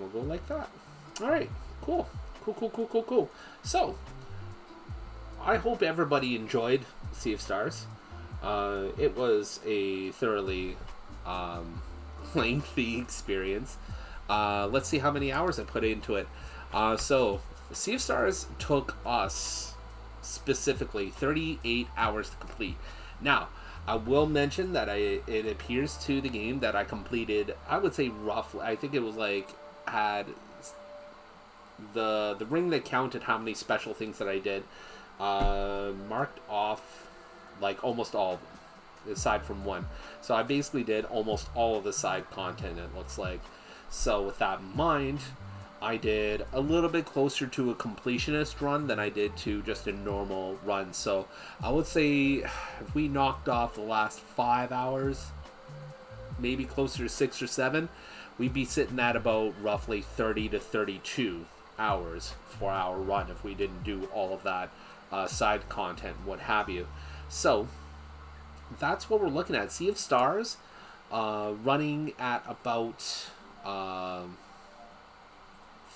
we'll go like that. All right, cool. Cool. So, I hope everybody enjoyed Sea of Stars. It was a thoroughly lengthy experience. Let's see how many hours I put into it. So, Sea of Stars took us specifically 38 hours to complete. Now, I will mention that it appears to the game that I completed, I would say roughly, I think it was like, had the ring that counted how many special things that I did, marked off like almost all of them, aside from one. So I basically did almost all of the side content, it looks like. So with that in mind, I did a little bit closer to a completionist run than I did to just a normal run. So I would say if we knocked off the last 5 hours, maybe closer to 6 or 7, we'd be sitting at about roughly 30 to 32 hours for our run if we didn't do all of that side content, what have you. So that's what we're looking at. Sea of Stars, running at about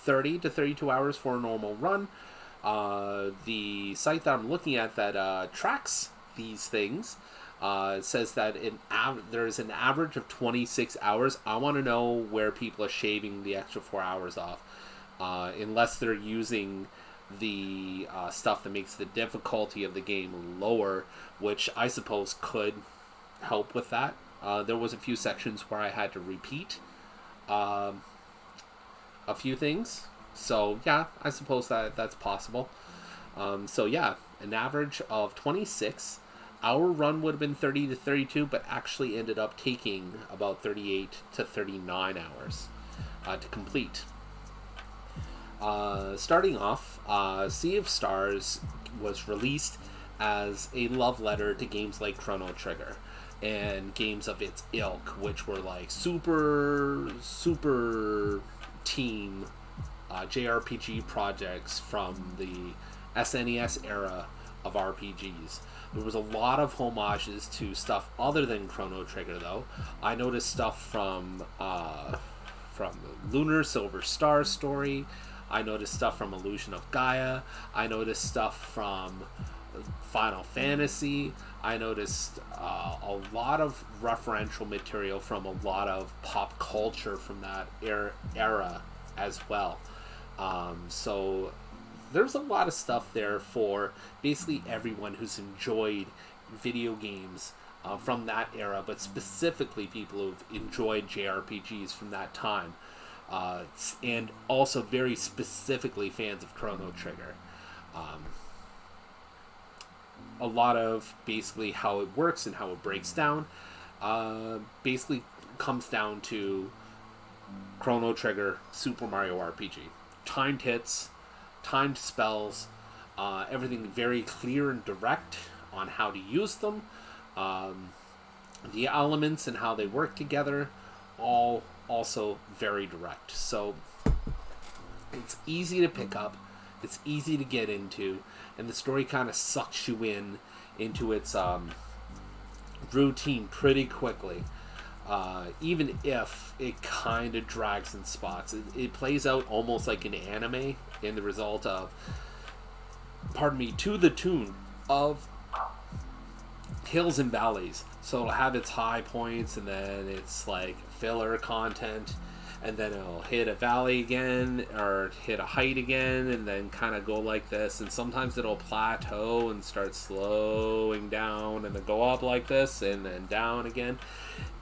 30 to 32 hours for a normal run. The site that I'm looking at that tracks these things says that there's an average of 26 hours. I want to know where people are shaving the extra 4 hours off, unless they're using the stuff that makes the difficulty of the game lower, which I suppose could help with that. There was a few sections where I had to repeat a few things, so yeah, I suppose that's possible. So yeah, an average of 26. Our run would have been 30 to 32, but actually ended up taking about 38 to 39 hours to complete. Starting off, Sea of Stars was released as a love letter to games like Chrono Trigger and games of its ilk, which were like super team JRPG projects from the SNES era of RPGs. There was a lot of homages to stuff other than Chrono Trigger, though. I noticed stuff from Lunar Silver Star Story. I noticed stuff from Illusion of Gaia. I noticed stuff from Final Fantasy. I noticed a lot of referential material from a lot of pop culture from that era as well. So there's a lot of stuff there for basically everyone who's enjoyed video games from that era, but specifically people who've enjoyed JRPGs from that time. And also very specifically fans of Chrono Trigger. A lot of basically how it works and how it breaks down basically comes down to Chrono Trigger Super Mario RPG. Timed hits, timed spells, everything very clear and direct on how to use them, the elements and how they work together, all also very direct. So it's easy to pick up, it's easy to get into, and the story kind of sucks you into its routine pretty quickly. Even if it kind of drags in spots, it plays out almost like an anime in the result of, to the tune of hills and valleys. So it'll have its high points, and then it's like filler content, and then it'll hit a valley again, or hit a height again, and then kind of go like this, and sometimes it'll plateau and start slowing down, and then go up like this, and then down again.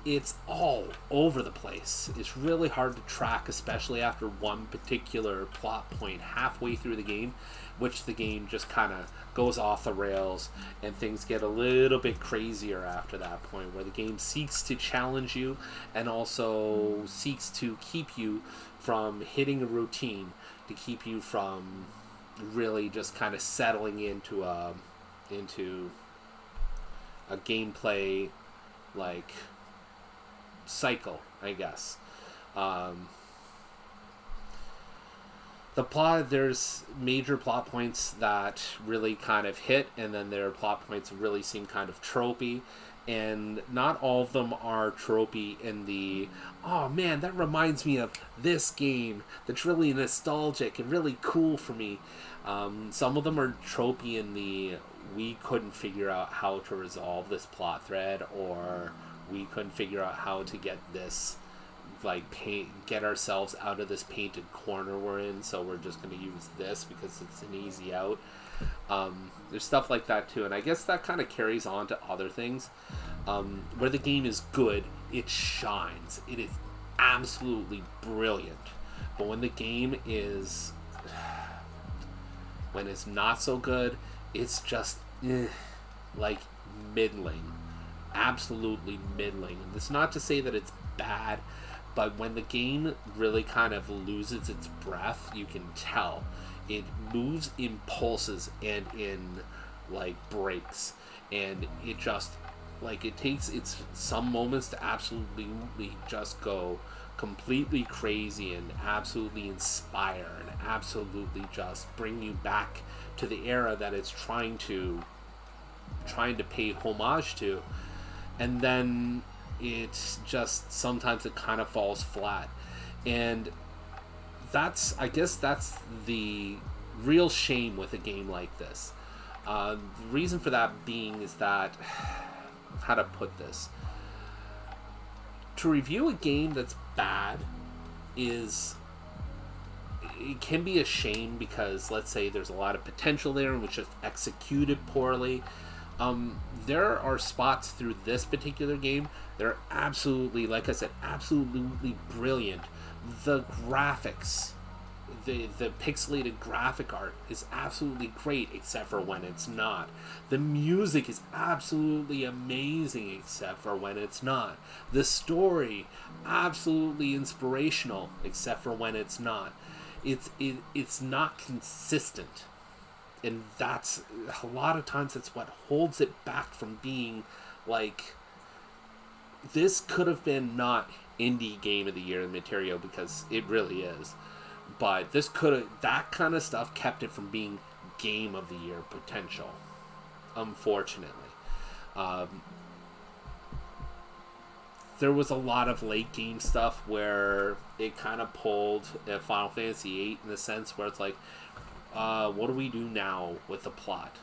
It's all over the place. It's really hard to track, especially after one particular plot point halfway through the game, which the game just kind of goes off the rails and things get a little bit crazier after that point, where the game seeks to challenge you and also seeks to keep you from hitting a routine, to keep you from really just kind of settling into a gameplay like cycle, I guess. The plot, there's major plot points that really kind of hit, and then there are plot points that really seem kind of tropey, and not all of them are tropey in the, oh man, that reminds me of this game that's really nostalgic and really cool for me. Some of them are tropey in the, we couldn't figure out how to resolve this plot thread, or we couldn't figure out how to get this, like, get ourselves out of this painted corner we're in, so we're just going to use this because it's an easy out. There's stuff like that too, and I guess that kind of carries on to other things. Where the game is good, it shines. It is absolutely brilliant. But when the game is, when it's not so good, it's just like middling, absolutely middling. And it's not to say that it's bad, but when the game really kind of loses its breath, you can tell. It moves in pulses and in, like, breaks, and it just, like, it takes its some moments to absolutely just go completely crazy and absolutely inspire and absolutely just bring you back to the era that it's trying to pay homage to. And then it's just, sometimes it kind of falls flat, and I guess that's the real shame with a game like this. The reason for that being is that, how to put this, to review a game that's bad is, it can be a shame, because let's say there's a lot of potential there and was just executed poorly. There are spots through this particular game that are absolutely, like I said, absolutely brilliant. The graphics, the pixelated graphic art is absolutely great, except for when it's not. The music is absolutely amazing, except for when it's not. The story, absolutely inspirational, except for when it's not. It's not consistent, and that's a lot of times that's what holds it back from being, like, this could have been not indie game of the year material, because it really is, but this could have, that kind of stuff kept it from being game of the year potential, unfortunately. There was a lot of late game stuff where it kind of pulled Final Fantasy VIII, in the sense where it's like, what do we do now with the plot?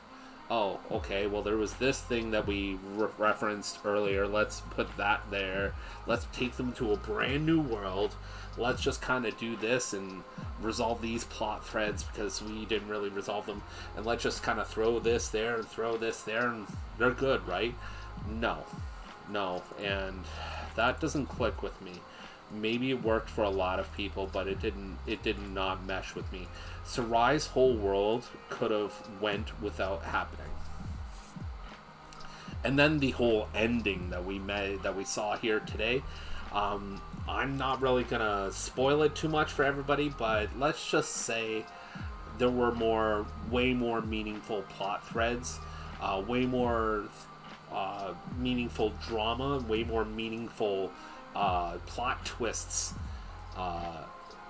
Oh, okay, well, there was this thing that we referenced earlier. Let's put that there. Let's take them to a brand new world. Let's just kind of do this and resolve these plot threads because we didn't really resolve them. And let's just kind of throw this there and throw this there, and they're good, right? No. And that doesn't click with me. Maybe it worked for a lot of people, but it did not mesh with me. Sarai's whole world could have went without happening. And then the whole ending that we saw here today, I'm not really gonna spoil it too much for everybody, but let's just say there were way more meaningful plot threads, way more meaningful drama, way more meaningful plot twists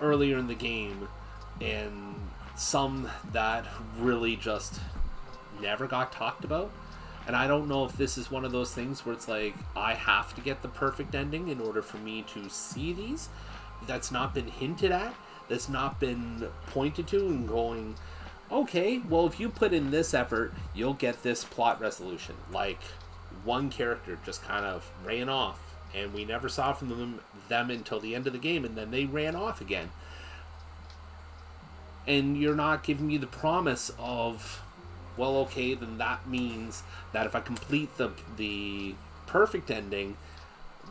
earlier in the game, and some that really just never got talked about. And I don't know if this is one of those things where it's like, I have to get the perfect ending in order for me to see these. That's not been hinted at, that's not been pointed to and going, okay, well, if you put in this effort, you'll get this plot resolution. Like, one character just kind of ran off, and we never saw from them until the end of the game, and then they ran off again. And you're not giving me the promise of, well, okay, then that means that if I complete the perfect ending,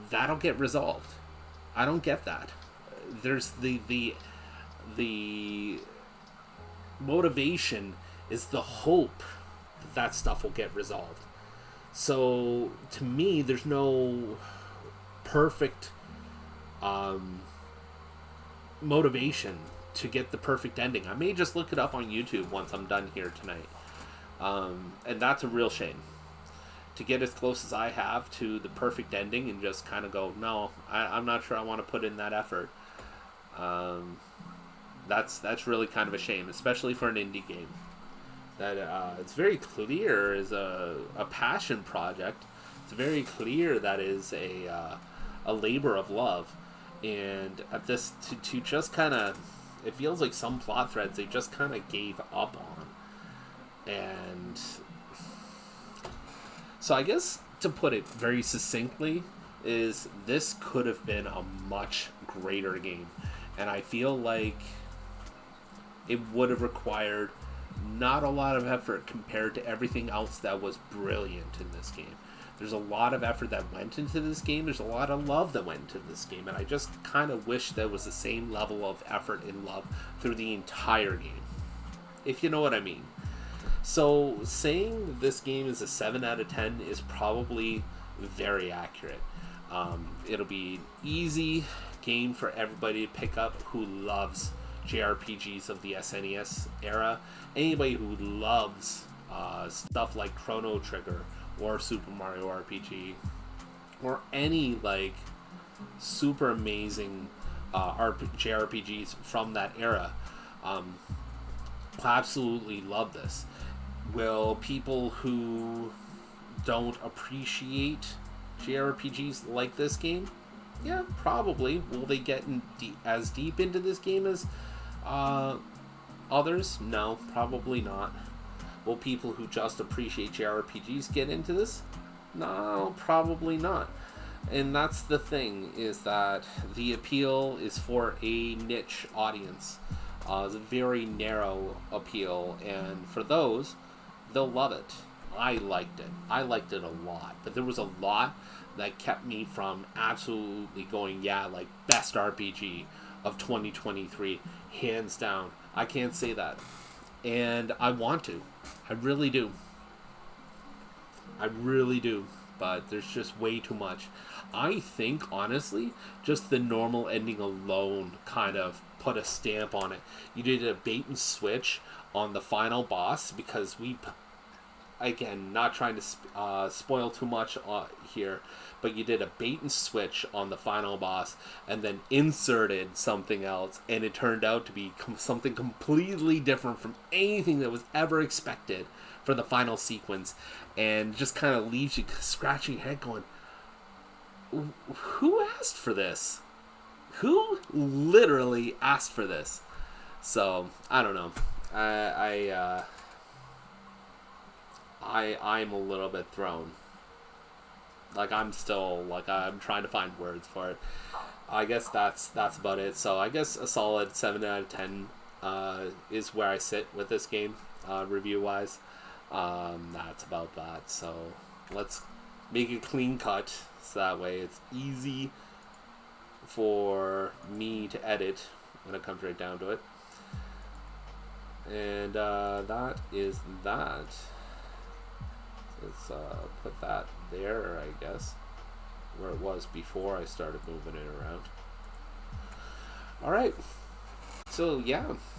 that'll get resolved. I don't get that. There's the motivation is the hope that stuff will get resolved. So to me, there's no perfect motivation to get the perfect ending. I may just look it up on YouTube once I'm done here tonight. And that's a real shame. To get as close as I have to the perfect ending and just kind of go, no, I'm not sure I want to put in that effort. That's really kind of a shame, especially for an indie game. That it's very clear is a passion project. It's It's very clear that is a labor of love, and at this to just kind of, it feels like some plot threads they just kind of gave up on, and so I guess to put it very succinctly is this could have been a much greater game, and I feel like it would have required not a lot of effort compared to everything else that was brilliant in this game. There's a lot of effort that went into this game. There's a lot of love that went into this game. And I just kind of wish there was the same level of effort and love through the entire game. If you know what I mean. So saying this game is a 7 out of 10 is probably very accurate. It'll be an easy game for everybody to pick up who loves JRPGs of the SNES era. Anybody who loves stuff like Chrono Trigger or Super Mario RPG or any like super amazing JRPGs from that era will absolutely love this. Will people who don't appreciate JRPGs like this game? Yeah, probably. Will they get as deep into this game as others? No, probably not. Will people who just appreciate JRPGs get into this? No, probably not. And that's the thing, is that the appeal is for a niche audience. It's a very narrow appeal, and for those, they'll love it. I liked it. I liked it a lot. But there was a lot that kept me from absolutely going, yeah, like, best RPG of 2023, hands down. I can't say that. And I want to. I really do. I really do. But there's just way too much. I think, honestly, just the normal ending alone kind of put a stamp on it. You did a bait and switch on the final boss because again, not trying to spoil too much here, but you did a bait and switch on the final boss and then inserted something else, and it turned out to be something completely different from anything that was ever expected for the final sequence, and just kind of leaves you scratching your head going, who asked for this? Who literally asked for this? So, I don't know. I'm a little bit thrown. Like, I'm still, like, I'm trying to find words for it. I guess that's about it. So I guess a solid 7 out of 10 is where I sit with this game, review-wise. That's about that. So let's make it clean cut, so that way it's easy for me to edit when it comes right down to it. And that is that. Let's put that there, I guess, where it was before I started moving it around. Alright, so yeah,